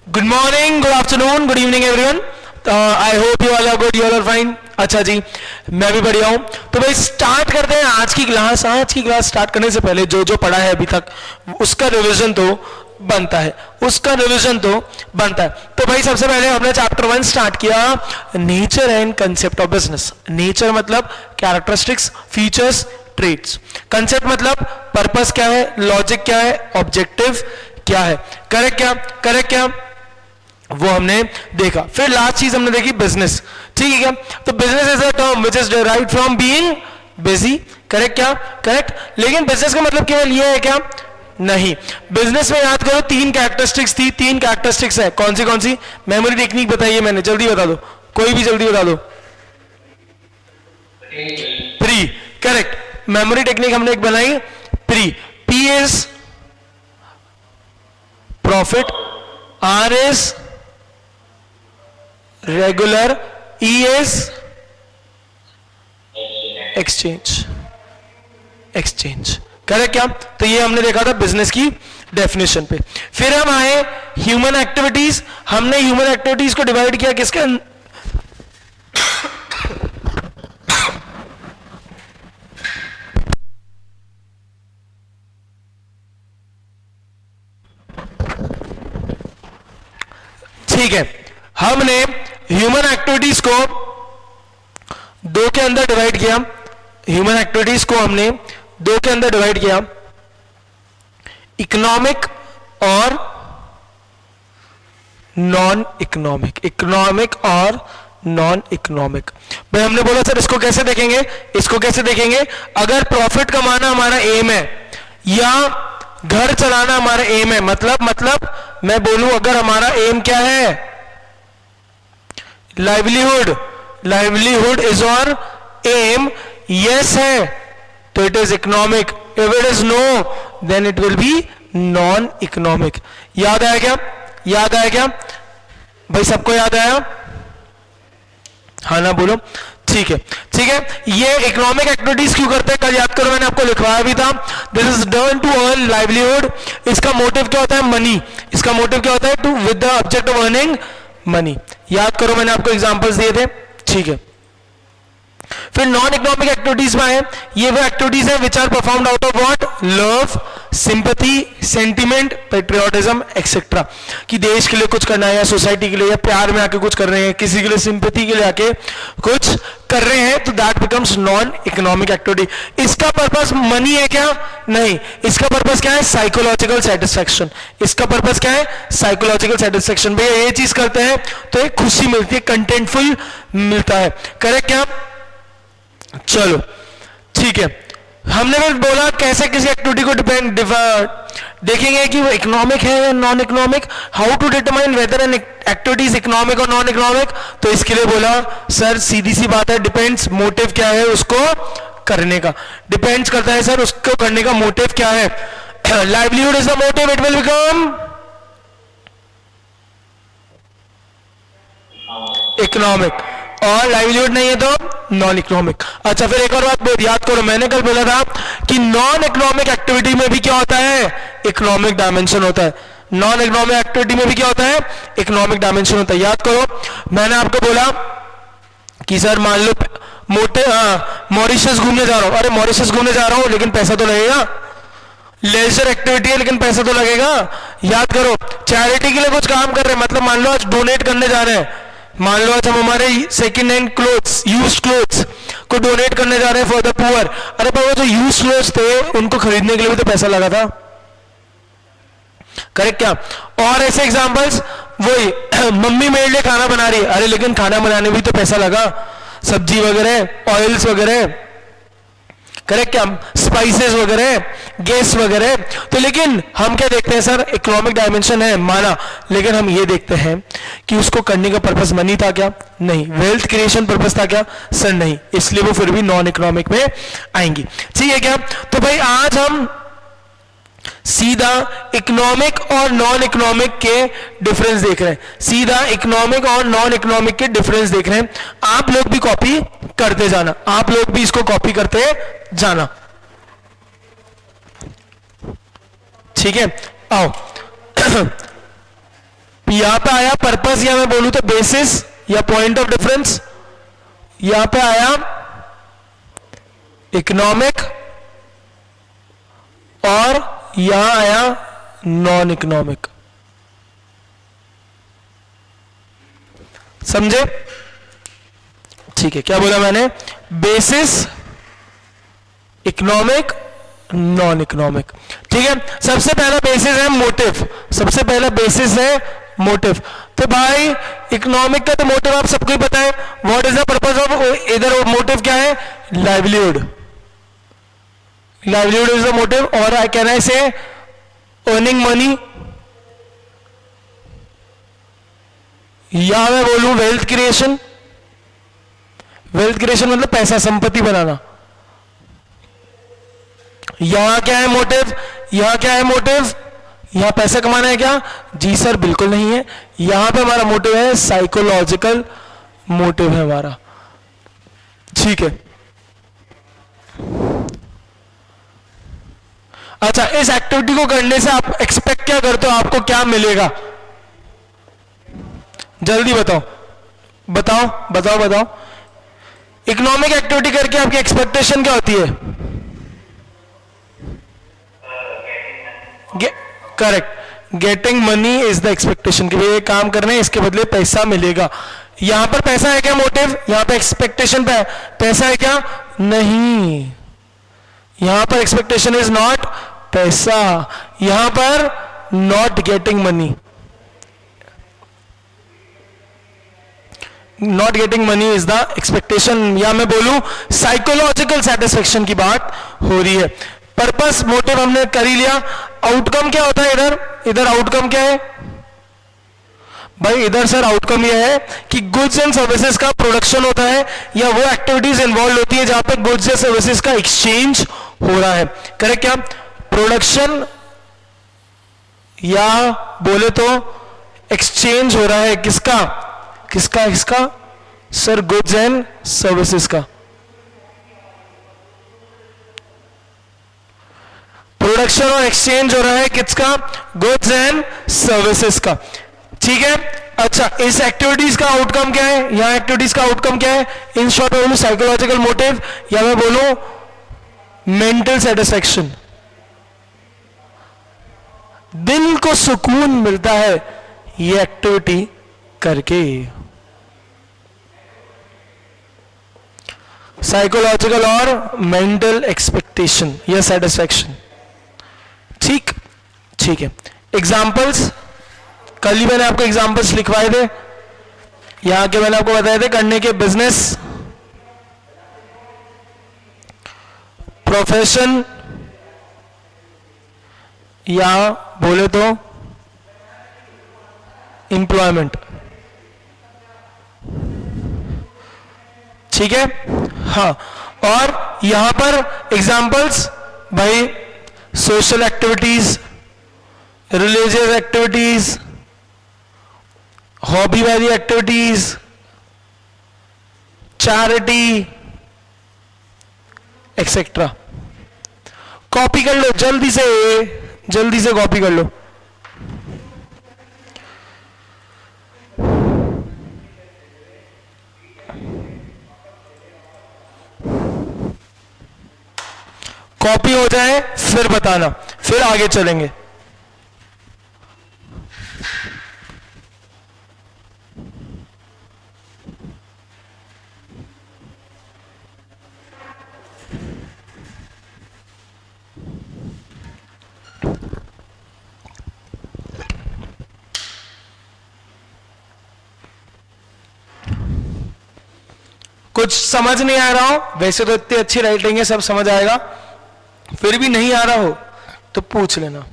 Good morning, good afternoon, good evening everyone. I hope you all are good, you all are fine. अच्छा जी, मैं भी बढ़िया हूँ. तो भाई स्टार्ट करते हैं आज की क्लास. आज की क्लास स्टार्ट करने से पहले जो जो पढ़ा है अभी तक उसका रिवीजन तो बनता है, उसका रिवीजन तो बनता है. तो भाई सबसे पहले हमने चैप्टर 1 स्टार्ट किया, nature and concept of business. Nature मतलब कैरेक्टरिस्टिक्स, फीचर्स, ट्रेड्स. कंसेप्ट मतलब पर्पस क्या है, लॉजिक क्या है, ऑब्जेक्टिव क्या है, करेक्ट क्या, वो हमने देखा. फिर लास्ट चीज हमने देखी बिजनेस. ठीक है क्या? तो business is a term which is derived from being busy. Correct क्या? करेक्ट. लेकिन बिजनेस का मतलब केवल ये है क्या? नहीं. बिजनेस में याद करो तीन कैरेक्टरिस्टिक्स थी, तीन कैरेक्टरिस्टिक्स है. कौन सी? मेमोरी टेक्निक बताइए, मैंने जल्दी बता दो, कोई भी जल्दी बता दो. प्री. करेक्ट. मेमोरी टेक्निक हमने एक बनाई, pre. P is profit, R is regular, E is exchange. Correct क्या? तो ये हमने देखा था बिजनेस की डेफिनेशन पे. फिर हम आए ह्यूमन एक्टिविटीज. हमने ह्यूमन एक्टिविटीज को डिवाइड किया किसके? ठीक है, हमने ह्यूमन एक्टिविटीज को दो के अंदर डिवाइड किया. ह्यूमन एक्टिविटीज को हमने दो के अंदर डिवाइड किया, इकोनॉमिक और नॉन इकोनॉमिक. इकोनॉमिक और नॉन इकोनॉमिक. भाई हमने बोला सर इसको कैसे देखेंगे, इसको कैसे देखेंगे? अगर प्रॉफिट कमाना हमारा एम है या घर चलाना हमारा एम है, मतलब मैं बोलूं अगर हमारा एम क्या है, लाइवलीहुड इज और एम, यस है तो it is economic. If it is no then it will be non economic. याद आया क्या भाई? सबको याद आया? हाँ ना बोलो. ठीक है. ये इकोनॉमिक एक्टिविटीज क्यों करते हैं कल याद करो, मैंने आपको लिखवाया भी था. This is done to earn livelihood. इसका मोटिव क्या होता है? मनी. इसका मोटिव क्या होता है? To with the object of earning money. याद करो, मैंने आपको एग्जांपल्स दिए थे. ठीक है. फिर नॉन इकोनॉमिक एक्टिविटीज में है, ये वो एक्टिविटीज है which are performed out of what? Love, sympathy, sentiment, patriotism etcetera. कि देश के लिए कुछ करना है या सोसाइटी के लिए या प्यार में आके कुछ कर रहे हैं, किसी के लिए सिंपैथी के लिए आके कुछ कर रहे हैं, तो that becomes non economic activity. इसका पर्पस मनी है क्या? नहीं. इसका पर्पस क्या है? Psychological satisfaction. इसका पर्पस क्या है? Psychological satisfaction. भैया ये चीज करते हैं तो एक खुशी मिलती है, कंटेंटफुल मिलता है. करेक्ट क्या? चलो ठीक है. हमने भी बोला कैसे किसी एक्टिविटी को देखेंगे कि वो इकोनॉमिक है या non economic. How to determine whether an activity is economic और नॉन इकोनॉमिक. तो इसके लिए बोला सर सीधी सी बात है, डिपेंड्स मोटिव क्या है उसको करने का. डिपेंड्स करता है सर उसको करने का मोटिव क्या है. Livelihood is the motive, it will become economic. और लाइवलीहुड नहीं है तो नॉन इकोनॉमिक. अच्छा फिर एक और बात बहुत याद करो, मैंने कल बोला था कि नॉन इकोनॉमिक एक्टिविटी में भी क्या होता है? इकोनॉमिक डायमेंशन होता है. नॉन इकोनॉमिक एक्टिविटी में भी क्या होता है? इकोनॉमिक डायमेंशन होता है. याद करो, मैंने आपको बोला कि सर मान लो मॉरिशस घूमने जा रहा हूं. अरे मॉरिशस घूमने जा रहा हूं लेकिन पैसा तो लगेगा. लेजर एक्टिविटी है लेकिन पैसा तो लगेगा. याद करो, चैरिटी के लिए कुछ काम कर रहे हैं, मतलब मान लो आज डोनेट करने जा रहे हैं, मान लो आज हम हमारे second hand clothes, used clothes को डोनेट करने जा रहे हैं फॉर द पुअर. अरे पर वो जो यूज्ड क्लोथ्स थे उनको खरीदने के लिए भी तो पैसा लगा था. करेक्ट क्या? और ऐसे एग्जांपल्स वही मम्मी मेरे लिए खाना बना रही है, अरे लेकिन खाना बनाने में भी तो पैसा लगा, सब्जी वगैरह, ऑयल्स वगैरह. करेक्ट क्या? स्पाइसेस वगैरह, गैस वगैरह. तो लेकिन हम क्या देखते हैं सर? इकोनॉमिक डायमेंशन है माना, लेकिन हम ये देखते हैं कि उसको करने का पर्पस मनी था क्या? नहीं. वेल्थ क्रिएशन पर्पस था क्या? सर नहीं. इसलिए वो फिर भी नॉन इकोनॉमिक में आएंगी. ठीक है क्या? तो भाई आज हम सीधा इकोनॉमिक और नॉन इकोनॉमिक के डिफरेंस देख रहे हैं. सीधा इकोनॉमिक और नॉन इकोनॉमिक के डिफरेंस देख रहे हैं. आप लोग भी कॉपी करते जाना, आप लोग भी इसको कॉपी करते जाना. ठीक है. आओ यहां पे आया पर्पस, या मैं बोलूं तो बेसिस या पॉइंट ऑफ डिफरेंस, यहां पे आया इकोनॉमिक, और यहां आया नॉन इकोनॉमिक। समझे? ठीक है, क्या बोला मैंने? Basis, economic, non economic. ठीक है, सबसे पहला बेसिस है मोटिव, सबसे पहला बेसिस है मोटिव। तो भाई इकोनॉमिक का तो मोटिव आप सबको ही पता है, what is the purpose of, इधर मोटिव क्या है? Livelihood, livelihood is the motive, और आई कैन आई से अर्निंग मनी, या मैं बोलूं वेल्थ क्रिएशन, वेल्थ क्रिएशन मतलब पैसा, संपत्ति बनाना। यहां क्या है मोटिव? यहां क्या है मोटिव? यहां पैसा कमाना है क्या? जी सर बिल्कुल नहीं है, यहां पे हमारा मोटिव है साइकोलॉजिकल मोटिव है हमारा। ठीक है, अच्छा, इस एक्टिविटी को करने से आप एक्सपेक्ट क्या करते हो, आपको क्या मिलेगा? जल्दी बताओ बताओ बताओ बताओ। इकोनॉमिक एक्टिविटी करके आपकी एक्सपेक्टेशन क्या होती है? Correct, getting money is the expectation, कि ये काम कर रहे हैं इसके बदले पैसा मिलेगा। यहां पर पैसा है क्या मोटिव? यहां पर एक्सपेक्टेशन पे पैसा है क्या? नहीं, यहां पर एक्सपेक्टेशन इज नॉट पैसा, यहां पर not getting money, not getting money is the expectation, या मैं बोलूं साइकोलॉजिकल सेटिस्फेक्शन की बात हो रही है। पर्पस मोटिव हमने कर ही लिया, आउटकम क्या होता है इधर? इधर आउटकम क्या है भाई? इधर सर आउटकम यह है कि गुड्स एंड सर्विसेज का प्रोडक्शन होता है, या वो एक्टिविटीज इन्वॉल्व होती है जहां पे गुड्स या सर्विसेज का एक्सचेंज हो रहा है। करेक्ट क्या? प्रोडक्शन, या बोले तो एक्सचेंज हो रहा है किसका? किसका किसका सर? गुड्स एंड सर्विसेज का। प्रोडक्शन और एक्सचेंज हो रहा है किसका? गुड्स एंड सर्विसेज का। ठीक है, अच्छा, इस एक्टिविटीज का आउटकम क्या है? यहां एक्टिविटीज का आउटकम क्या है? इन शॉर्ट मैं बोलूं साइकोलॉजिकल मोटिव, या मैं बोलूं मेंटल सेटिस्फेक्शन। दिल को सुकून मिलता है ये एक्टिविटी करके, साइकोलॉजिकल और मेंटल एक्सपेक्टेशन या सेटिस्फेक्शन। ठीक, ठीक है, एग्जाम्पल्स कल ही मैंने आपको एग्जाम्पल्स लिखवाए थे, यहां के मैंने आपको बताए थे करने के बिजनेस, प्रोफेशन, या बोले तो एम्प्लॉयमेंट। ठीक है, हाँ, और यहां पर एग्जाम्पल्स भाई social activities, religious activities, hobby वाली एक्टिविटीज, चैरिटी एक्सेट्रा। कॉपी कर लो जल्दी से, जल्दी से कॉपी कर लो। कॉपी हो जाए फिर बताना, फिर आगे चलेंगे। कुछ समझ नहीं आ रहा हो, वैसे तो इतनी अच्छी राइटिंग है सब समझ आएगा, फिर भी नहीं आ रहा हो तो पूछ लेना।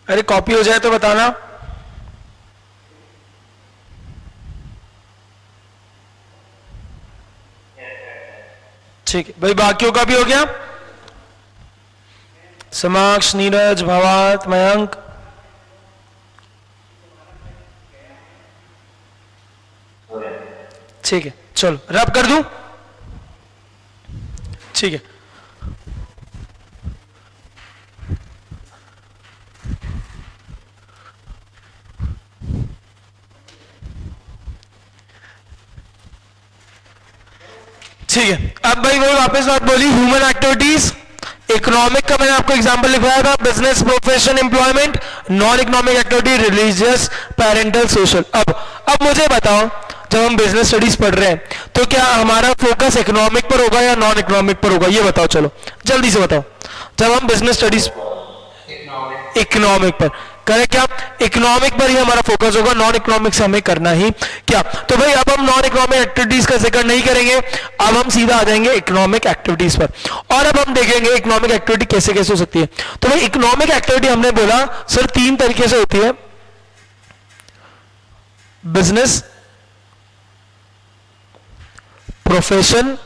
अरे कॉपी हो जाए तो बताना। ठीक है भाई, बाकियों का भी हो गया? समाक्ष, नीरज, भावात, मयंक। ठीक है, चलो रब कर दूं। ठीक है, ठीक है। अब भाई वही वापस बात बोली, ह्यूमन एक्टिविटीज। इकोनॉमिक का मैंने आपको एग्जांपल लिखवाया था, business, profession, employment. Non economic activity, religious, parental, social. अब मुझे बताओ, जब हम बिजनेस स्टडीज पढ़ रहे हैं तो क्या हमारा फोकस इकोनॉमिक पर होगा या नॉन इकोनॉमिक पर होगा? ये बताओ, चलो जल्दी से बताओ। जब हम बिजनेस स्टडीज, इकोनॉमिक पर, करेक्ट क्या? इकोनॉमिक पर ही हमारा फोकस होगा, नॉन इकोनॉमिक से हमें करना ही क्या? तो भाई अब हम नॉन इकोनॉमिक एक्टिविटीज का जिक्र नहीं करेंगे, अब हम सीधा आ जाएंगे इकोनॉमिक एक्टिविटीज पर। और अब हम देखेंगे इकोनॉमिक एक्टिविटी कैसे कैसे हो सकती है। तो भाई इकोनॉमिक एक्टिविटी हमने बोला सिर्फ 3 तरीके से होती है, बिजनेस, प्रोफेशन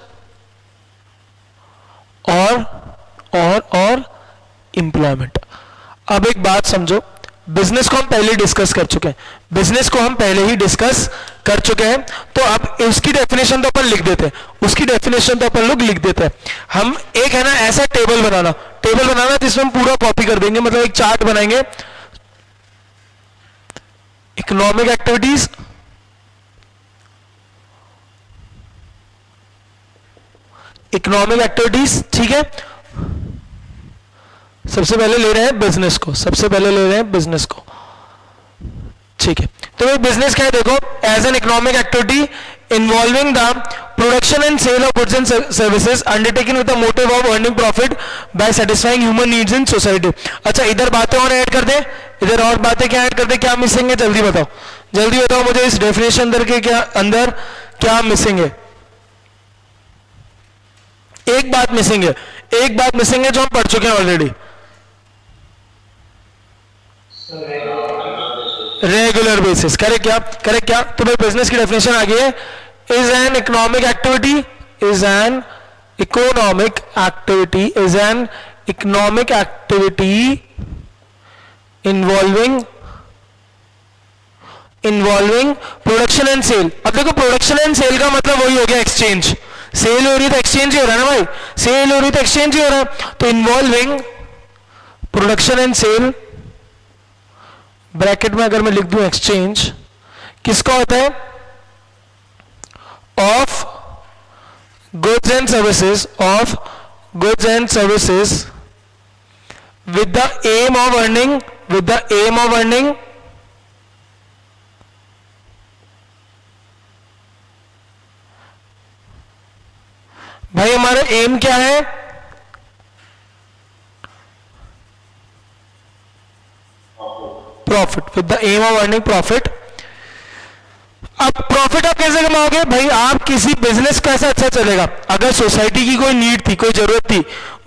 और एम्प्लॉयमेंट। अब एक बात समझो, बिजनेस को हम पहले डिस्कस कर चुके हैं, बिजनेस को हम पहले ही डिस्कस कर चुके हैं, तो अब उसकी डेफिनेशन तो अपन लिख देते हैं, उसकी डेफिनेशन तो अपन लोग लिख देते हैं। हम एक है ना ऐसा टेबल बनाना जिसमें हम पूरा कॉपी कर देंगे, मतलब एक चार्ट बनाएंगे, इकोनॉमिक एक्टिविटीज, इकोनॉमिक एक्टिविटीज, ठीक है। सबसे पहले ले रहे हैं बिजनेस को, ठीक है। तो ये बिजनेस क्या है देखो, as an economic activity involving the production and sale of goods and services undertaken with the motive of earning profit by satisfying human needs in society. अच्छा, इधर बातें और ऐड कर दे, इधर और बातें क्या ऐड कर दे, क्या मिसिंग है? जल्दी बताओ मुझे इस डेफिनेशन अंदर क्या मिसिंग है? एक बात मिसिंग है जो हम पढ़ चुके हैं ऑलरेडी, रेगुलर बेसिस। करेक्ट क्या? तो भाई बिजनेस की डेफिनेशन आ गई है, is an economic activity, is an economic activity involving production and sale. अब देखो, प्रोडक्शन एंड सेल का मतलब वही हो गया एक्सचेंज, सेल हो रही है तो एक्सचेंज ही हो रहा है ना भाई, सेल हो रही तो एक्सचेंज ही हो रहा है। तो involving production and sale, bracket में अगर मैं लिख दूं एक्सचेंज, किसका होता है? Of goods and services, with the aim of earning भाई हमारा एम क्या है? Profit, with the aim of earning profit. अब प्रॉफिट आप कैसे कमाओगे भाई? आप किसी बिजनेस कैसे अच्छा चलेगा? अगर सोसाइटी की कोई नीड थी, कोई जरूरत थी,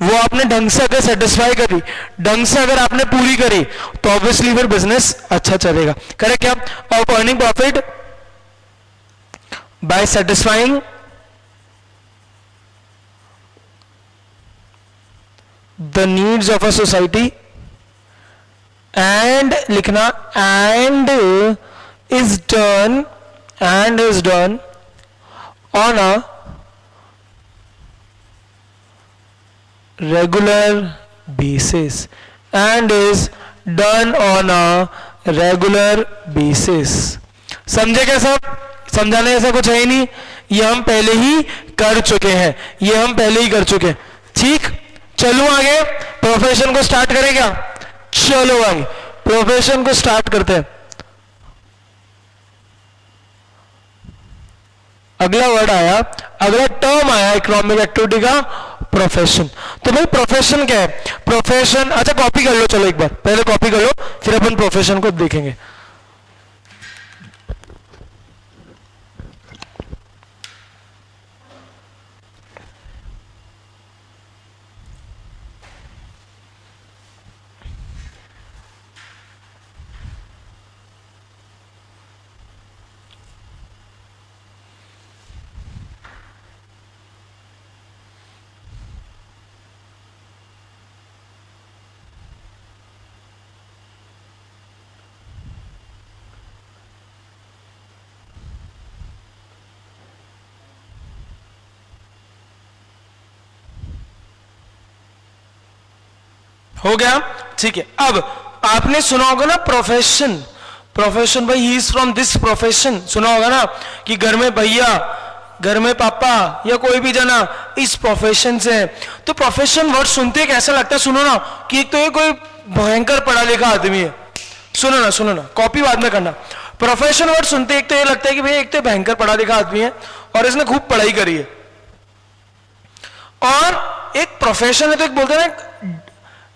वो आपने ढंग से अगर सेटिस्फाई करी, ढंग से अगर आपने पूरी करी, तो ऑब्वियसली फिर बिजनेस अच्छा चलेगा। करेक्ट क्या? Of earning profit by satisfying the needs of a society and लिखना, and is done on a regular basis, and is done on a regular basis। समझे क्या सब? समझाने ऐसा कुछ है ही नहीं, ये हम पहले ही कर चुके हैं, ठीक। चलो आगे प्रोफेशन को स्टार्ट करें क्या? चलो भाई प्रोफेशन को स्टार्ट करते हैं। अगला वर्ड आया, अगला टर्म आया इकोनॉमिक एक्टिविटी का, प्रोफेशन। तो भाई प्रोफेशन क्या है? प्रोफेशन, अच्छा कॉपी कर लो, चलो एक बार पहले कॉपी कर लो, फिर अपन प्रोफेशन को देखेंगे। हो गया, ठीक है। अब आपने सुना होगा ना प्रोफेशन, प्रोफेशन भाई he is from this profession, सुना होगा ना कि घर में भैया, घर में पापा या कोई भी जना इस प्रोफेशन से है। तो प्रोफेशन वर्ड सुनते कैसा लगता है, सुनो ना, कि एक तो ये कोई भयंकर पढ़ा लिखा आदमी है, सुनो ना, सुनो ना, कॉपी बाद में करना। प्रोफेशन वर्ड सुनते एक तो ये लगता है कि भाई एक तो भयंकर पढ़ा लिखा आदमी है और इसने खूब पढ़ाई करी है, और एक प्रोफेशन है तो एक बोलते हैं ना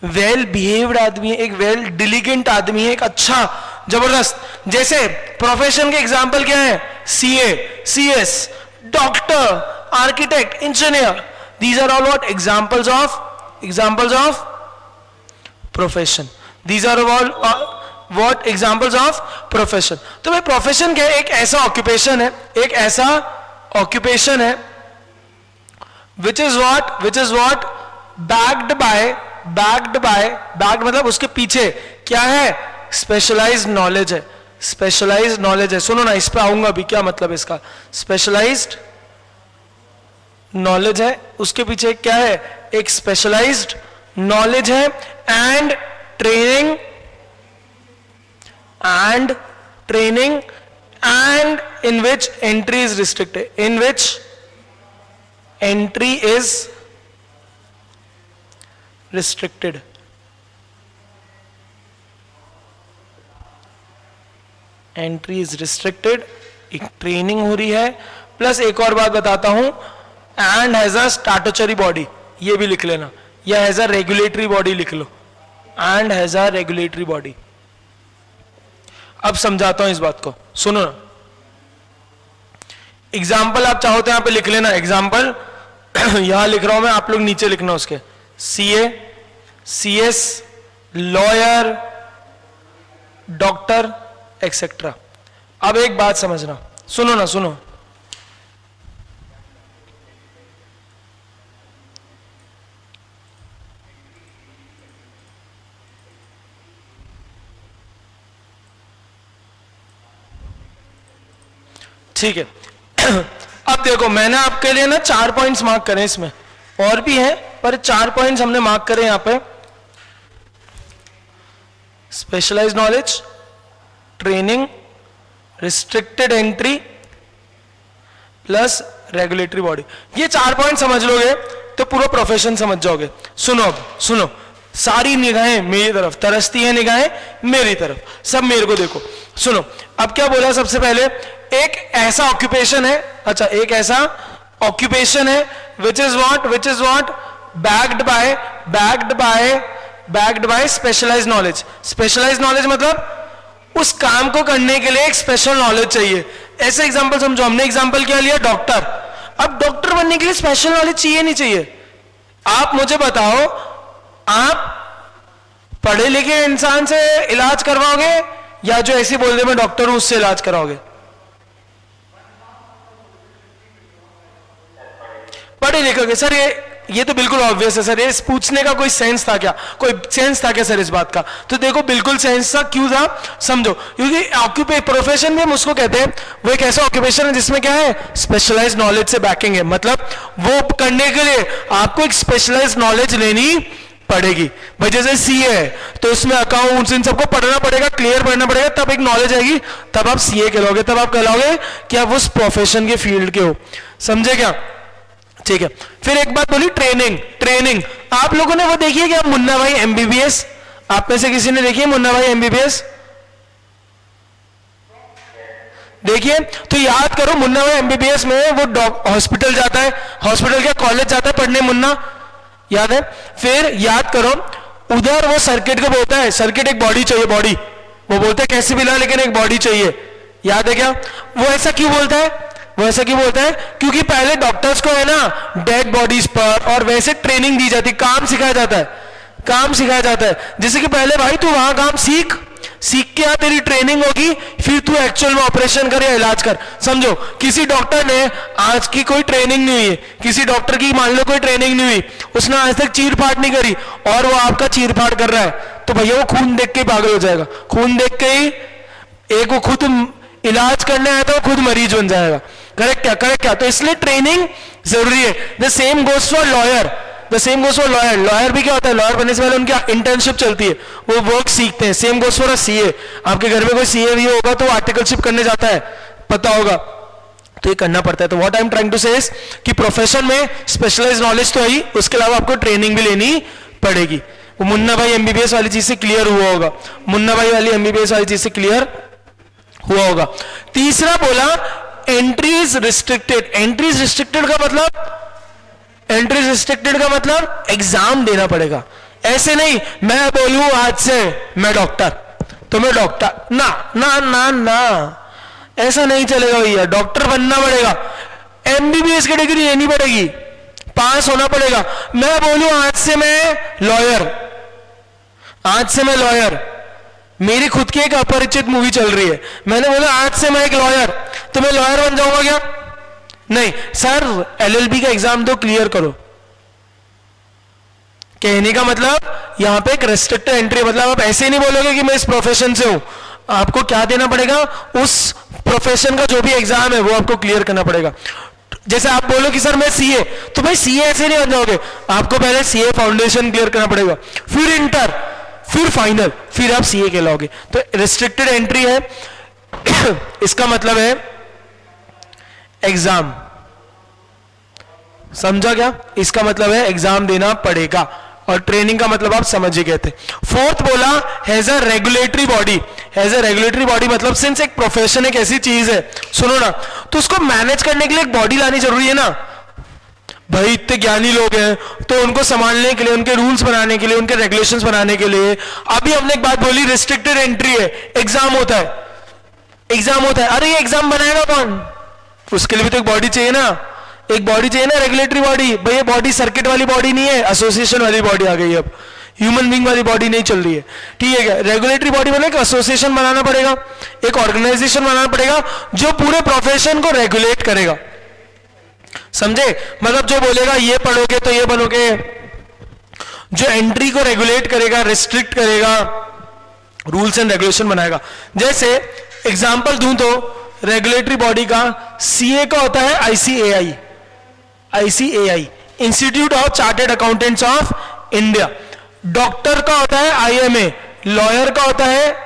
वेल बिहेव्ड आदमी है, एक वेल डिलिजेंट आदमी है, एक अच्छा जबरदस्त। जैसे प्रोफेशन के एग्जांपल क्या है, CA, CS, doctor, architect, engineer, these are all what examples of profession, these are all what examples of profession. तो भाई प्रोफेशन क्या है, एक ऐसा ऑक्यूपेशन है, एक ऐसा ऑक्यूपेशन है which is what backed by मतलब उसके पीछे क्या है, स्पेशलाइज्ड नॉलेज है, स्पेशलाइज्ड नॉलेज है। सुनो ना, इस पे आऊंगा अभी, क्या मतलब इसका, स्पेशलाइज्ड नॉलेज है, उसके पीछे क्या है, एक स्पेशलाइज्ड नॉलेज है, and training and in which entry is restricted, in which entry is restricted। Entry is restricted, एक ट्रेनिंग हो रही है, प्लस एक और बात बताता हूं, and has a statutory body, ये भी लिख लेना, या हैज अ रेगुलेटरी बॉडी लिख लो, and has a regulatory body. अब समझाता हूं इस बात को, सुनो ना। एग्जाम्पल आप चाहो तो यहां पे लिख लेना, एग्जाम्पल यहां लिख रहा हूं मैं, आप लोग नीचे लिखना उसके, CA, CS, lawyer, doctor, etcetera. अब एक बात समझना, सुनो ना, सुनो, ठीक है। अब देखो, मैंने आपके लिए ना 4 पॉइंट्स मार्क करे, इसमें और भी हैं पर 4 पॉइंट्स हमने मार्क करे यहां पे, specialised knowledge, training, restricted entry, plus regulatory body. ये 4 पॉइंट समझ लोगे तो पूरा प्रोफेशन समझ जाओगे। सुनो, अब सुनो, सारी निगाहें मेरी तरफ, तरसती हैं निगाहें मेरी तरफ, सब मेरे को देखो। सुनो, अब क्या बोला सबसे पहले, एक ऐसा ऑक्यूपेशन है, अच्छा एक ऐसा ऑक्यूपेशन है which is what backed by specialised knowledge. Specialised knowledge मतलब उस काम को करने के लिए एक स्पेशल नॉलेज चाहिए। ऐसे एग्जांपल समझो, हमने एग्जांपल क्या लिया, डॉक्टर। अब डॉक्टर बनने के लिए स्पेशल नॉलेज चाहिए नहीं चाहिए? आप मुझे बताओ, आप पढ़े लिखे इंसान से इलाज करवाओगे या जो ऐसे बोल दे मैं डॉक्टर हूं उससे इलाज कराओगे? पढ़े लिखे। सर ये तो बिल्कुल ऑब्वियस है सर, ये पूछने का कोई सेंस था क्या, कोई सेंस था क्या सर इस बात का? तो देखो बिल्कुल सेंस था। क्यों था समझो, क्योंकि प्रोफेशन भी हम उसको कहते हैं, वो एक ऐसा ऑक्यूपेशन है जिसमें क्या है, स्पेशलाइज्ड नॉलेज से बैकिंग है। मतलब वो करने के लिए आपको एक स्पेशलाइज्ड नॉलेज लेनी पड़ेगी। भाई जैसे सीए है तो इसमें अकाउंट्स इन सबको पढ़ना पड़ेगा, क्लियर पढ़ना पड़ेगा, तब एक नॉलेज आएगी, तब आप सीए कहलाओगे, तब आप कहलाओगे कि आप उस प्रोफेशन के फील्ड के हो। समझे क्या? ठीक है। फिर एक बात बोली, ट्रेनिंग। आप लोगों ने वो देखी है क्या, मुन्ना भाई एमबीबीएस? आप में से किसी ने देखी है मुन्ना भाई एमबीबीएस? देखिए तो याद करो, मुन्ना भाई एमबीबीएस में वो हॉस्पिटल जाता है, हॉस्पिटल क्या कॉलेज जाता है पढ़ने मुन्ना, याद है? फिर याद करो, उधर वो सर्किट को बोलता है, सर्किट एक बॉडी चाहिए, बॉडी वो बोलता है कैसे भी ला लेकिन एक बॉडी चाहिए, याद है क्या? वो ऐसा क्यों बोलता है? वो ऐसा क्यों बोलता है? क्योंकि पहले डॉक्टर्स को है ना डेड बॉडीज पर और वैसे ट्रेनिंग दी जाती, काम सिखाया जाता है, काम सिखाया जाता है। जैसे कि पहले भाई तू वहां काम सीख के आ, तेरी ट्रेनिंग होगी, फिर तू एक्चुअल में ऑपरेशन कर या इलाज कर। समझो किसी डॉक्टर ने आज की कोई ट्रेनिंग नहीं हुई है, किसी डॉक्टर की मान लो कोई ट्रेनिंग नहीं हुई, उसने आज तक चीर फाड़ नहीं करी और वो आपका चीर फाड़ कर रहा है, तो भैया वो खून देख के पागल हो जाएगा। खून देख के ही एक वो खुद इलाज करने आया था, वो खुद मरीज बन जाएगा। करेक्ट क्या? करेक्ट क्या? तो इसलिए ट्रेनिंग जरूरी है। The same goes for lawyer. The same goes for lawyer, lawyer भी क्या होता है, लॉयर बनने से पहले उनकी इंटर्नशिप चलती है, वो वर्क सीखते हैं। Same goes for a CA, आपके घर में कोई सीए भी होगा तो आर्टिकलशिप करने जाता है, पता होगा, तो ये करना पड़ता है। तो what I am trying to say is कि प्रोफेशन में स्पेशलाइज्ड नॉलेज तो है, उसके अलावा आपको ट्रेनिंग भी लेनी पड़ेगी। वो मुन्ना भाई एमबीबीएस वाली चीज से क्लियर हुआ होगा, मुन्ना भाई वाली एमबीबीएस वाली चीज से क्लियर हुआ होगा। तीसरा बोला एंट्रीज रिस्ट्रिक्टेड। एंट्रीज रिस्ट्रिक्टेड का मतलब, एंट्रीज रिस्ट्रिक्टेड का मतलब एग्जाम देना पड़ेगा। ऐसे नहीं मैं बोलूं आज से मैं डॉक्टर तो मैं डॉक्टर, ना ना ना ना, ऐसा नहीं चलेगा भैया, डॉक्टर बनना पड़ेगा, एमबीबीएस की डिग्री लेनी पड़ेगी, पास होना पड़ेगा। मैं बोलूं आज से मैं लॉयर, आज से मैं लॉयर, मेरी खुद की एक अपरिचित मूवी चल रही है, मैंने बोला आज से मैं एक लॉयर, तो मैं लॉयर बन जाऊंगा क्या? नहीं सर, एलएलबी का एग्जाम दो, क्लियर करो। कहने का मतलब यहां पे एक रेस्ट्रिक्टेड एंट्री, मतलब आप ऐसे नहीं बोलोगे कि मैं इस प्रोफेशन से हूं, आपको क्या देना पड़ेगा, उस प्रोफेशन का जो भी एग्जाम है वो आपको क्लियर करना पड़ेगा। जैसे आप बोलो कि सर मैं सीए, तो भाई सीए ऐसे नहीं बन जाओगे, आपको पहले सीए फाउंडेशन क्लियर करना पड़ेगा, फिर इंटर, फिर फाइनल, फिर आप सीए कहलाओगे। तो रेस्ट्रिक्टेड एंट्री है इसका मतलब है एग्जाम, समझा क्या? इसका मतलब है एग्जाम देना पड़ेगा, और ट्रेनिंग का मतलब आप समझ ही गए थे। फोर्थ बोला has a regulatory body. Has a regulatory body मतलब सिंस एक प्रोफेशन एक ऐसी चीज है, सुनो ना, तो उसको मैनेज करने के लिए एक बॉडी लानी जरूरी है ना भाई। इतने ज्ञानी लोग हैं तो उनको संभालने के लिए, उनके रूल्स बनाने के लिए, उनके रेगुलेशंस बनाने के लिए, अभी हमने एक बात बोली रिस्ट्रिक्टेड एंट्री है, एग्जाम होता है, एग्जाम होता है, अरे ये एग्जाम बनाएगा कौन? उसके लिए भी तो एक बॉडी चाहिए ना, एक बॉडी चाहिए ना, रेगुलेटरी बॉडी। भाई ये बॉडी सर्किट वाली बॉडी नहीं है, एसोसिएशन वाली बॉडी आ गई, अब ह्यूमन बीइंग वाली बॉडी नहीं चल रही है, ठीक है क्या? रेगुलेटरी बॉडी बने, एक एसोसिएशन बनाना पड़ेगा, एक ऑर्गेनाइजेशन बनाना पड़ेगा जो पूरे प्रोफेशन को रेगुलेट करेगा, समझे? मतलब जो बोलेगा ये पढ़ोगे तो ये बनोगे, जो एंट्री को रेगुलेट करेगा, रिस्ट्रिक्ट करेगा, रूल्स एंड रेगुलेशन बनाएगा। जैसे एग्जांपल दूं तो रेगुलेटरी बॉडी का सीए का होता है ICAI, ICAI institute of chartered accountants of India. Doctor का होता है आईएमए, लॉयर का होता है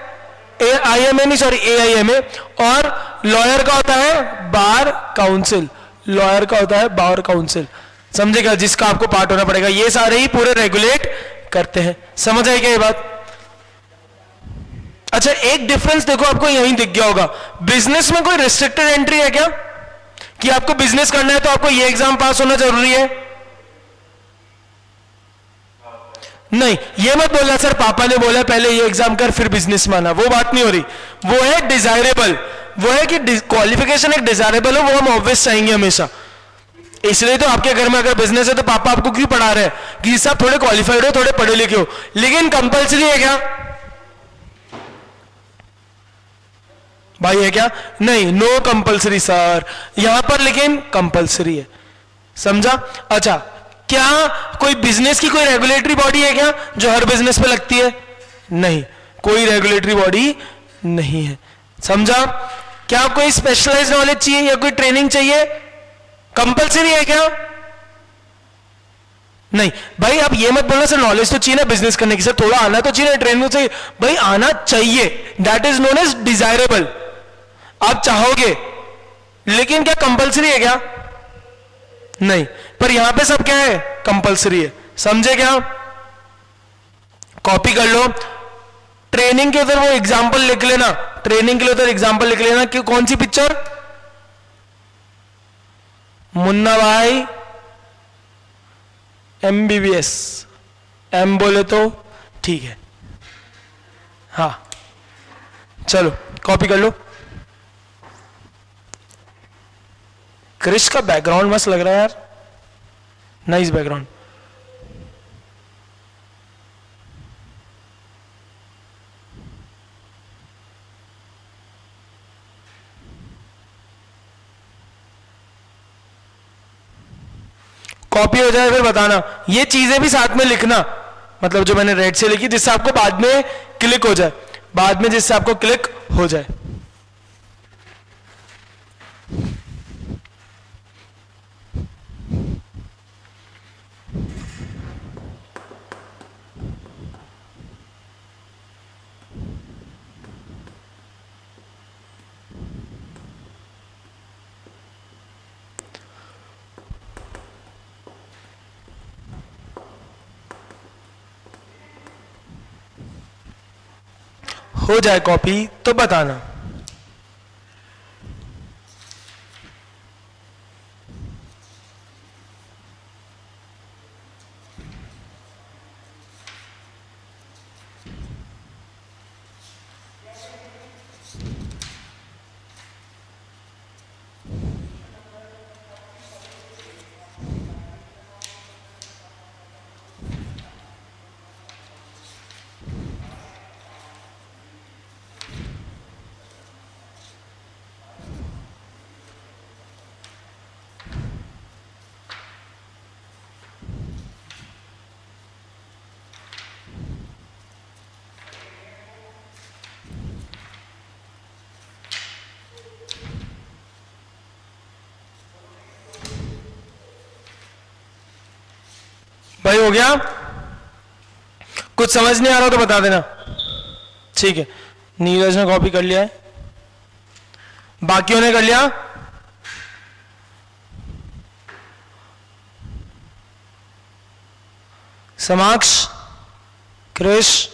आईएमए नहीं सॉरी एआईएमए, और लॉयर का होता है बार काउंसिल, लॉयर का होता है बार काउंसिल, समझेगा? जिसका आपको पार्ट होना पड़ेगा। ये सारे ही पूरे रेगुलेट करते हैं, समझ आए क्या ये बात? अच्छा एक डिफरेंस देखो, आपको यहीं दिख गया होगा, बिजनेस में कोई रिस्ट्रिक्टेड एंट्री है क्या कि आपको बिजनेस करना है तो आपको ये एग्जाम पास होना जरूरी है? नहीं, ये मत बोलना सर पापा ने बोला पहले ये एग्जाम कर फिर बिजनेस माना, वो बात नहीं हो रही, वो है डिजायरेबल, वो है कि क्वालिफिकेशन एक डिजायरेबल है, वो हम ऑब्वियस चाहेंगे हमेशा। इसलिए तो आपके घर में अगर बिजनेस है तो पापा आपको क्यों पढ़ा रहे हैं कि साहब थोड़े क्वालिफाइड हो, थोड़े पढ़े लिखे हो, लेकिन कंपल्सरी है क्या भाई? है क्या? नहीं, नो कंपल्सरी सर यहां पर, लेकिन कंपल्सरी है, समझा? अच्छा क्या कोई बिजनेस की कोई रेगुलेटरी बॉडी है क्या जो हर बिजनेस पे लगती है? नहीं, कोई रेगुलेटरी बॉडी नहीं है, समझा? क्या कोई स्पेशलाइज्ड नॉलेज चाहिए या कोई ट्रेनिंग चाहिए? कंपल्सरी है क्या? नहीं भाई, आप ये मत बोलना सर नॉलेज तो चाहिए ना बिजनेस करने की, सर थोड़ा आना तो चाहिए ना, ट्रेनिंग तो चाहिए, भाई आना चाहिए, that is known as desirable, आप चाहोगे, लेकिन क्या कंपल्सरी है क्या? नहीं, पर यहां पे सब क्या है? कंपल्सरी है, समझे क्या? कॉपी कर लो, ट्रेनिंग के उधर वो एग्जांपल लिख लेना, ट्रेनिंग के लिए उधर एग्जांपल लिख लेना कि कौन सी पिक्चर? मुन्ना भाई एमबीबीएस, एम बोले तो ठीक है, हाँ चलो कॉपी कर लो। क्रिश का बैकग्राउंड मस्त लग रहा है यार, नाइस बैकग्राउंड। कॉपी हो जाए फिर बताना, ये चीजें भी साथ में लिखना, मतलब जो मैंने रेड से लिखी जिससे आपको बाद में क्लिक हो जाए, बाद में जिससे आपको क्लिक हो जाए। हो जाए कॉपी तो बताना। भाई हो गया? कुछ समझ नहीं आ रहा हो तो बता देना। ठीक है, नीरज ने कॉपी कर लिया है, बाकियों ने कर लिया? समाक्ष, क्रिश,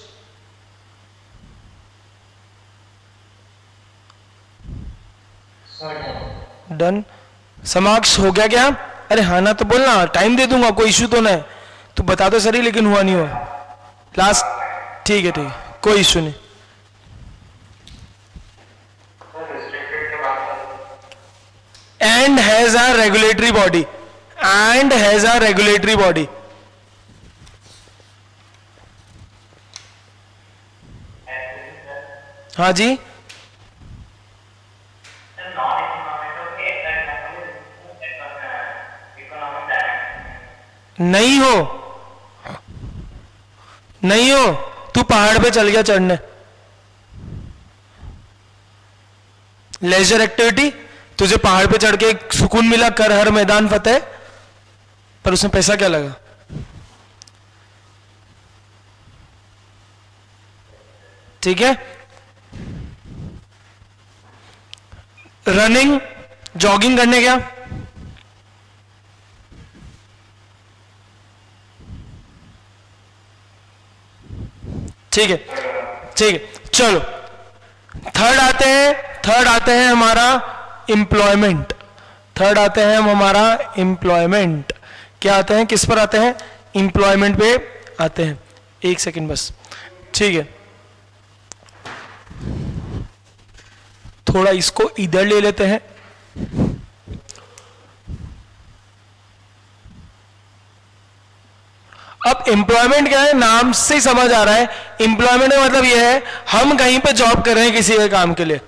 डन। समाक्ष हो गया क्या? अरे हाँ ना तो बोलना, टाइम दे दूंगा, कोई इश्यू तो नहीं। तू बता तो सही, लेकिन हुआ नहीं हुआ लास्ट। ठीक है ठीक है, कोई इश्यू नहीं। And has a regulatory body, and has a regulatory body. हाँ जी, नहीं हो, नहीं हो, तू पहाड़ पे चल गया चढ़ने। लेजर एक्टिविटी, तुझे पहाड़ पे चढ़ के एक सुकून मिला, कर हर मैदान फतेह, पर उसमें पैसा क्या लगा? ठीक है। रनिंग, जॉगिंग करने क्या? ठीक है ठीक है, चलो थर्ड आते हैं हमारा एम्प्लॉयमेंट। थर्ड आते हैं हम हमारा एम्प्लॉयमेंट। क्या आते हैं, किस पर आते हैं? एम्प्लॉयमेंट पे आते हैं। एक सेकंड बस, ठीक है, थोड़ा इसको इधर ले लेते हैं। अब एम्प्लॉयमेंट क्या है, नाम से ही समझ आ रहा है। एम्प्लॉयमेंट का मतलब यह है हम कहीं पे जॉब कर रहे हैं किसी के काम के लिए।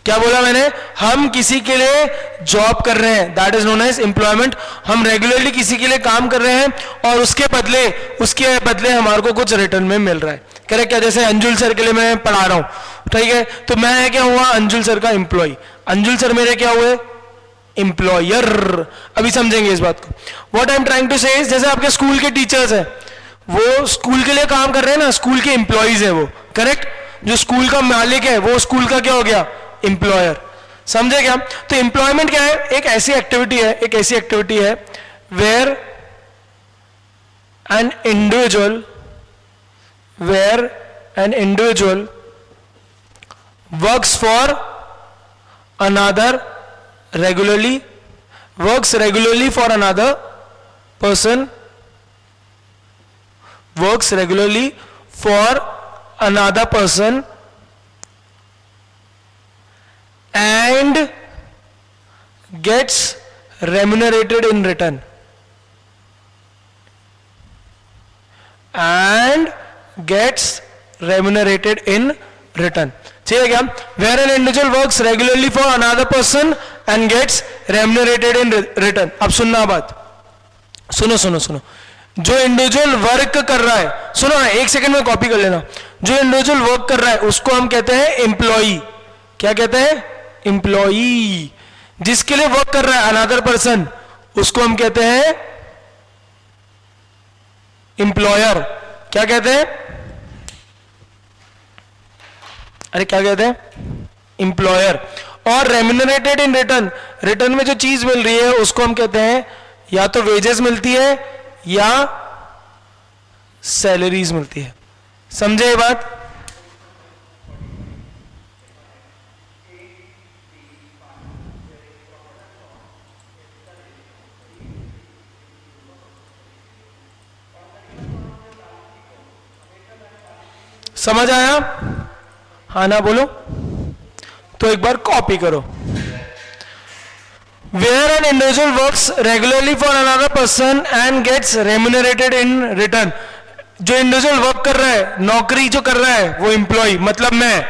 क्या बोला मैंने? हम किसी के लिए जॉब कर रहे हैं, that is known as employment. हम रेगुलरली किसी के लिए काम कर रहे हैं और उसके बदले हमारे को कुछ रिटर्न में मिल रहा है। करेक्ट? क्या, जैसे अंजुल सर के लिए मैं पढ़ा रहा हूं, ठीक है, तो मैं क्या हुआ, अंजुल सर का एम्प्लॉय। अंजुल सर मेरे क्या हुए? एम्प्लॉयर। अभी समझेंगे इस बात को। What I am trying to say is, जैसे आपके स्कूल के टीचर्स हैं, वो स्कूल के लिए काम कर रहे हैं ना, स्कूल के एम्प्लॉइज है वो। करेक्ट? जो स्कूल का मालिक है वो स्कूल का क्या हो गया? एम्प्लॉयर। समझे क्या? तो एम्प्लॉयमेंट क्या है? एक ऐसी एक्टिविटी है where an individual works for another works regularly for another person, and gets remunerated in return. ठीक है क्या? Where an individual works regularly for another person and gets remunerated in return. अब सुनना बात, सुनो। जो इंडिविजुअल वर्क कर रहा है, सुनो ना, एक सेकंड में कॉपी कर लेना। जो इंडिविजुअल वर्क कर रहा है उसको हम कहते हैं एम्प्लॉई। क्या कहते हैं? एम्प्लॉई। जिसके लिए वर्क कर रहा है अनदर पर्सन, उसको हम कहते हैं एम्प्लॉयर। क्या कहते हैं? अरे क्या कहते हैं? एम्प्लॉयर। और रेम्यूनरेटेड इन रिटर्न में जो चीज मिल रही है उसको हम कहते हैं या तो वेजेस मिलती है या सैलरीज मिलती है। समझे ये बात? समझ आया? हाँ ना बोलो, तो एक बार कॉपी करो। Where an individual works regularly for another person and gets remunerated in return। जो इंडिविजुअल वर्क कर रहा है, नौकरी जो कर रहा है वो एम्प्लॉय, मतलब मैं,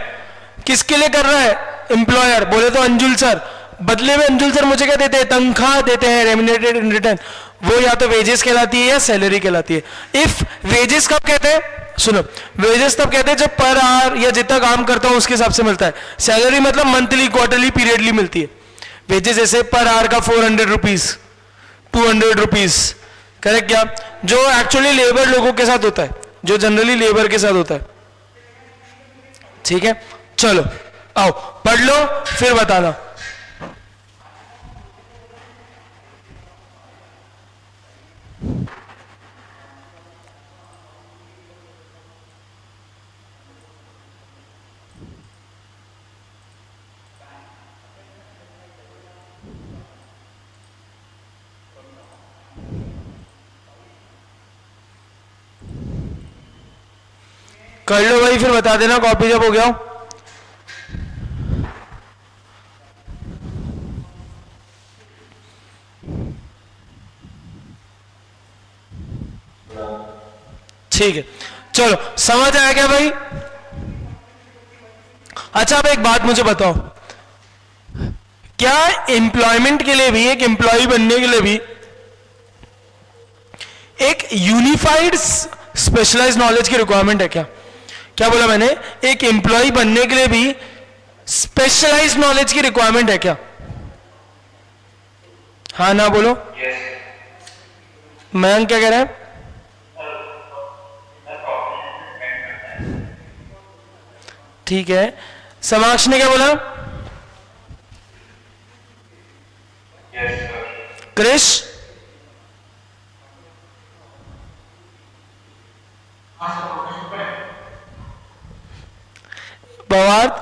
किसके लिए कर रहा है? एम्प्लॉयर। बोले तो अंजुल सर, बदले में अंजुल सर मुझे क्या देते हैं? तनख्वाह देते हैं, रेम्यूनरेटेड इन रिटर्न। वो या तो वेजेस कहलाती है या सैलरी कहलाती है। इफ वेजेस कब कहते हैं? सुनो, वेजेस तब कहते हैं जब पर आवर या जितना काम करता हूं उसके हिसाब से मिलता है। सैलरी मतलब मंथली, क्वार्टरली, पीरियडली मिलती है। वेजेस जैसे पर आवर का 400 रुपीज, 200 रुपीज, करेक्ट क्या? जो एक्चुअली लेबर लोगों के साथ होता है, जो जनरली लेबर के साथ होता है। ठीक है, चलो आओ पढ़ लो फिर बताना। कर लो भाई, फिर बता देना कॉपी जब हो गया हो। ठीक है, चलो समझ आया क्या भाई? अच्छा, अब एक बात मुझे बताओ, क्या एम्प्लॉयमेंट के लिए भी, एक एम्प्लॉय बनने के लिए भी एक यूनिफाइड स्पेशलाइज्ड नॉलेज की रिक्वायरमेंट है क्या? क्या बोला मैंने? एक एम्प्लॉय बनने के लिए भी स्पेशलाइज्ड नॉलेज की रिक्वायरमेंट है क्या? हाँ ना बोलो। मयंक क्या कह रहा है? ठीक है, समाक्ष ने क्या बोला? क्रिश? भवार्थ?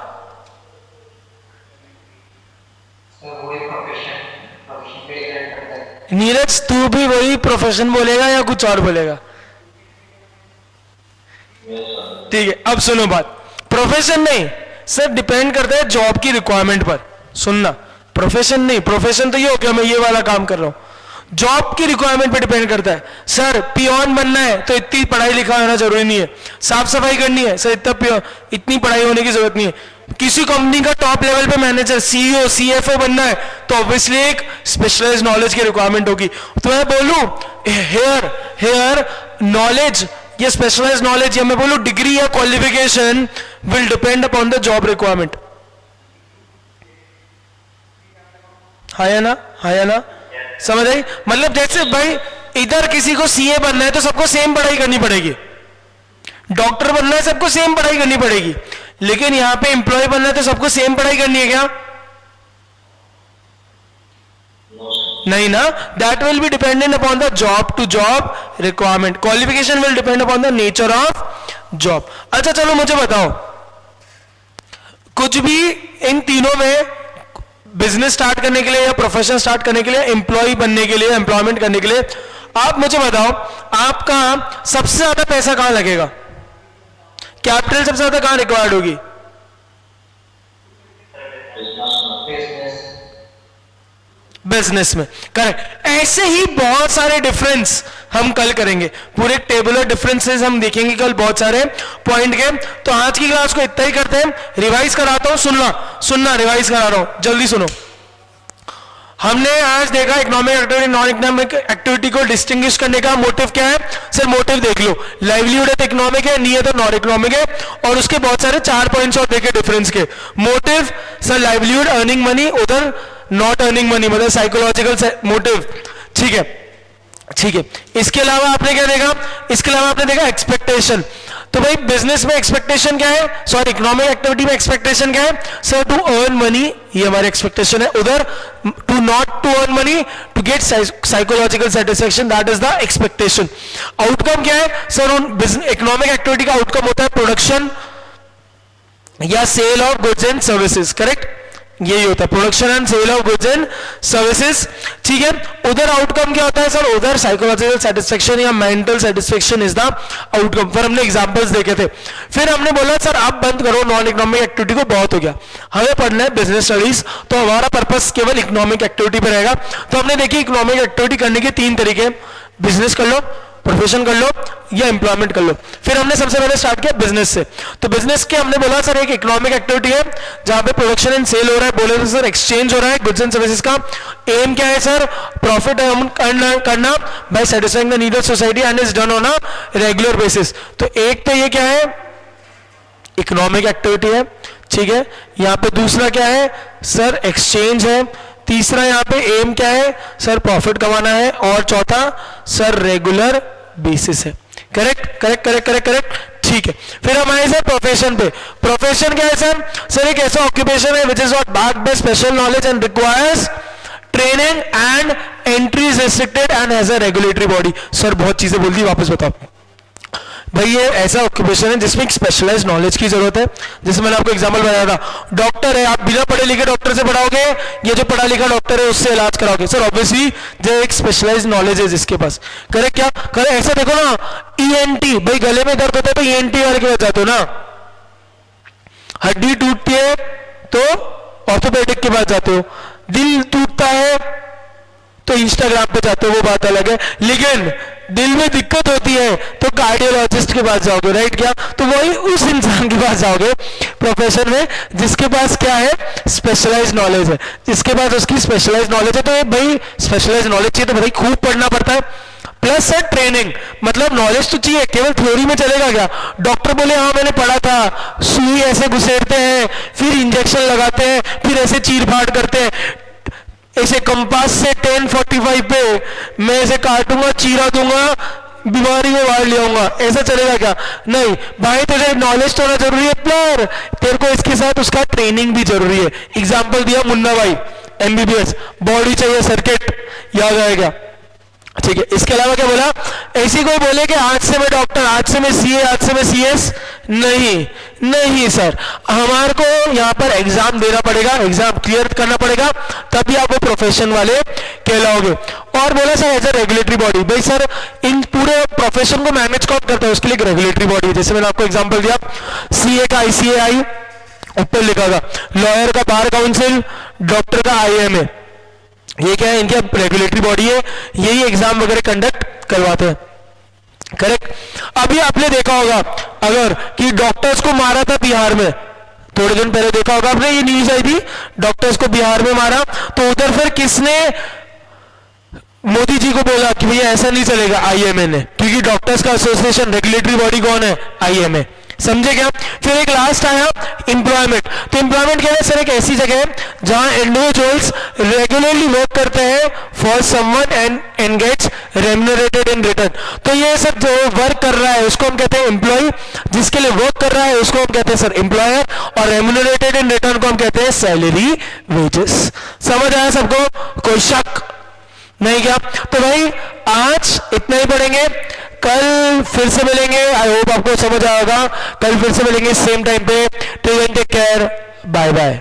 नीरज, तू भी वही प्रोफेशन बोलेगा या कुछ और बोलेगा? ठीक है, अब सुनो बात। प्रोफेशन नहीं सर, डिपेंड करता है जॉब की रिक्वायरमेंट पर। सुनना, प्रोफेशन नहीं, प्रोफेशन तो ये हो गया मैं ये वाला काम कर रहा हूं। जॉब की रिक्वायरमेंट पे डिपेंड करता है। सर पियोन बनना है तो इतनी पढ़ाई लिखा होना जरूरी नहीं है। साफ सफाई करनी है सर, इतनी पढ़ाई होने की जरूरत नहीं है। किसी कंपनी का टॉप लेवल पे मैनेजर, सीईओ, सीएफओ बनना है तो ऑब्वियसली एक स्पेशलाइज्ड नॉलेज की रिक्वायरमेंट होगी। तो मैं बोलूं हेयर नॉलेज या स्पेशलाइज्ड नॉलेज, या मैं बोलूं डिग्री या qualification will depend upon the job requirement. हाँ या ना? हाँ या ना? समझ आई? मतलब जैसे भाई इधर किसी को सीए बनना है तो सबको सेम पढ़ाई करनी पड़ेगी, डॉक्टर बनना है सबको सेम पढ़ाई करनी पड़ेगी, लेकिन यहां पे एम्प्लॉय बनना है तो सबको सेम पढ़ाई करनी है क्या? नहीं ना, that will be dependent upon the job to job requirement. Qualification will depend upon the nature of job. अच्छा चलो मुझे बताओ, कुछ भी इन तीनों में बिजनेस स्टार्ट करने के लिए या प्रोफेशन स्टार्ट करने के लिए, एम्प्लॉय बनने के लिए, एम्प्लॉयमेंट करने के लिए, आप मुझे बताओ आपका सबसे ज्यादा पैसा कहां लगेगा? कैपिटल सबसे ज्यादा कहां रिक्वायर्ड होगी? बिजनेस में, करेक्ट। ऐसे ही बहुत सारे डिफरेंस हम कल करेंगे, पूरे टेबुलर डिफरेंसेस हम देखेंगे कल, बहुत सारे पॉइंट के। तो आज की क्लास को इतना ही करते हैं, रिवाइज कराता हूं, सुनना रिवाइज करा रहा हूं, जल्दी सुनो। हमने आज देखा economic activity, non economic activity को डिस्टिंग्विश करने का मोटिव क्या है? सर मोटिव देख लो, लाइवलीहुड है तो इकोनॉमिक है, नहीं है तो नॉन इकोनॉमिक है, और उसके बहुत सारे 4 पॉइंट्स और देखे डिफरेंस के। Motive sir livelihood, earning money, उधर नॉट अर्निंग मनी, मतलब साइकोलॉजिकल मोटिव। ठीक है, ठीक है। इसके अलावा आपने क्या देखा? इसके अलावा आपने देखा एक्सपेक्टेशन। तो भाई बिजनेस में एक्सपेक्टेशन क्या है? सॉरी, इकोनॉमिक एक्टिविटी में एक्सपेक्टेशन क्या है? सर टू अर्न मनी, ये हमारी एक्सपेक्टेशन है। उधर to not to earn money, to get psychological satisfaction, that is the expectation. Outcome क्या है? सर उन इकोनॉमिक एक्टिविटी का आउटकम होता है प्रोडक्शन या sale of goods and services, correct? यही होता है production and sale of goods and services, ठीक है। उधर आउटकम क्या होता है सर, उधर साइकोलॉजिकल सेटिस्फेक्शन या mental satisfaction is the outcome. फिर हमने एग्जांपल्स देखे थे, फिर हमने बोला सर आप बंद करो नॉन इकोनॉमिक एक्टिविटी को, बहुत हो गया, हमें पढ़ना है बिजनेस स्टडीज, तो हमारा पर्पस केवल इकोनॉमिक एक्टिविटी पे रहेगा। तो हमने देखी इकोनॉमिक एक्टिविटी करने के 3 तरीके, बिजनेस कर लो, प्रोफेशन कर लो या एम्प्लॉयमेंट कर लो। फिर हमने सबसे पहले स्टार्ट किया बिजनेस से। तो बिजनेस के हमने बोला सर एक इकोनॉमिक एक्टिविटी है जहां पे प्रोडक्शन एंड सेल हो रहा है, बोले तो सर एक्सचेंज हो रहा है गुड्स एंड सर्विसेज का। एम क्या है सर, प्रॉफिट अर्न करना by satisfying the need of society and is done on a regular basis. तो एक तो ये क्या है, इकोनॉमिक एक्टिविटी है, ठीक है। यहां पे दूसरा क्या है सर, एक्सचेंज है। तीसरा यहाँ पे एम क्या है सर, प्रॉफिट कमाना है। और चौथा सर रेगुलर बेसिस है। Correct correct correct correct correct, ठीक है। फिर हम आए सर प्रोफेशन पे। प्रोफेशन क्या है सर, सर एक ऐसा ऑक्यूपेशन है which is not backed by special knowledge and requires training and entry is restricted and has a regulatory body. Sir बहुत चीजें बोल दी, वापस बताओ भाई। ये ऐसा ऑक्यूपेशन है जिसमें एक स्पेशलाइज्ड नॉलेज की जरूरत है। जैसे मैंने आपको एग्जांपल बताया था, डॉक्टर है, आप बिना पढ़े लिखे डॉक्टर से पढ़ाओगे, ये जो पढ़ा लिखा डॉक्टर है उससे इलाज कराओगे। सर ऑब्वियसली जो एक स्पेशलाइज्ड नॉलेज है जिसके पास, करेक्ट क्या करे। ऐसा देखो ना, ईएनटी, भाई गले में दर्द होता है तो ईएनटी वाले के पास जाते हो ना, हड्डी टूटती है तो ऑर्थोपेडिक के पास जाते हो, दिल टूटता है तो इंस्टाग्राम पे जाते हो, वो बात अलग है। लेकिन दिल में दिक्कत होती है तो कार्डियोलॉजिस्ट के पास जाओगे, राइट क्या। तो वही उस इंसान के पास जाओगे प्रोफेशन में जिसके पास क्या है, स्पेशलाइज्ड नॉलेज है, जिसके पास उसकी स्पेशलाइज्ड नॉलेज है। तो भाई स्पेशलाइज्ड नॉलेज चाहिए तो भाई खूब पढ़ना पड़ता है। प्लस सर ट्रेनिंग, मतलब नॉलेज तो चाहिए, केवल थ्योरी में चलेगा क्या। डॉक्टर बोले हाँ मैंने पढ़ा था, सुई ऐसे घुसेड़ते हैं, फिर इंजेक्शन लगाते हैं, फिर ऐसे चीर फाड़ करते हैं, ऐसे कंपास से 1045 पे मैं ऐसे काटूंगा, चीरा दूंगा, बीमारी में बाहर ले आऊंगा, ऐसा चलेगा क्या। नहीं भाई, तुझे नॉलेज तो होना जरूरी है, पर तेरे को इसके साथ उसका ट्रेनिंग भी जरूरी है। एग्जांपल दिया मुन्ना भाई, एमबीबीएस, बॉडी चाहिए, सर्किट याद आएगा, ठीक है। इसके अलावा क्या बोला, ऐसी कोई बोले कि आज से मैं डॉक्टर, आज से मैं सीए, आज से मैं सीएस, नहीं नहीं सर, हमारे को यहाँ पर एग्जाम देना पड़ेगा, एग्जाम क्लियर करना पड़ेगा, तभी आप वो प्रोफेशन वाले कहलाओगे। और बोला sir as a regulatory body, भाई सर इन पूरे प्रोफेशन को मैनेज कौन करता है, उसके लिए एक रेगुलेटरी बॉडी है। जैसे मैंने आपको एग्जाम्पल दिया, सीए का आईसीएआई ऊपर लिखा था, लॉयर का बार काउंसिल, डॉक्टर का आईएमए, ये क्या है, इनकी रेगुलेटरी बॉडी है, यही एग्जाम वगैरह कंडक्ट करवाते हैं, करेक्ट। अभी आपने देखा होगा अगर कि डॉक्टर्स को मारा था बिहार में, थोड़े दिन पहले देखा होगा आपने, ये न्यूज आई थी, डॉक्टर्स को बिहार में मारा, तो उधर फिर किसने मोदी जी को बोला कि भैया ऐसा नहीं चलेगा, आईएमए ने, क्योंकि डॉक्टर्स का एसोसिएशन रेगुलेटरी बॉडी कौन है, आईएमए, समझे क्या। फिर एक लास्ट आया एम्प्लॉयमेंट। तो एम्प्लॉयमेंट क्या है सर, एक ऐसी जगह है जहां इंडिविजुअल्स रेगुलरली वर्क करते हैं for someone and gets remunerated in return. तो ये सर जो वर्क कर रहा है उसको हम कहते हैं एम्प्लॉय, जिसके लिए वर्क कर रहा है उसको हम कहते हैं सर एम्प्लॉयर, और रेम्यूनरेटेड इन रिटर्न को हम कहते हैं सैलरी वेजेस। समझ आया सबको, कोई शक नहीं क्या। तो भाई आज इतना ही पढ़ेंगे, कल फिर से मिलेंगे, आई होप आपको समझ आएगा, कल फिर से मिलेंगे सेम टाइम पे। Till then take care, bye bye.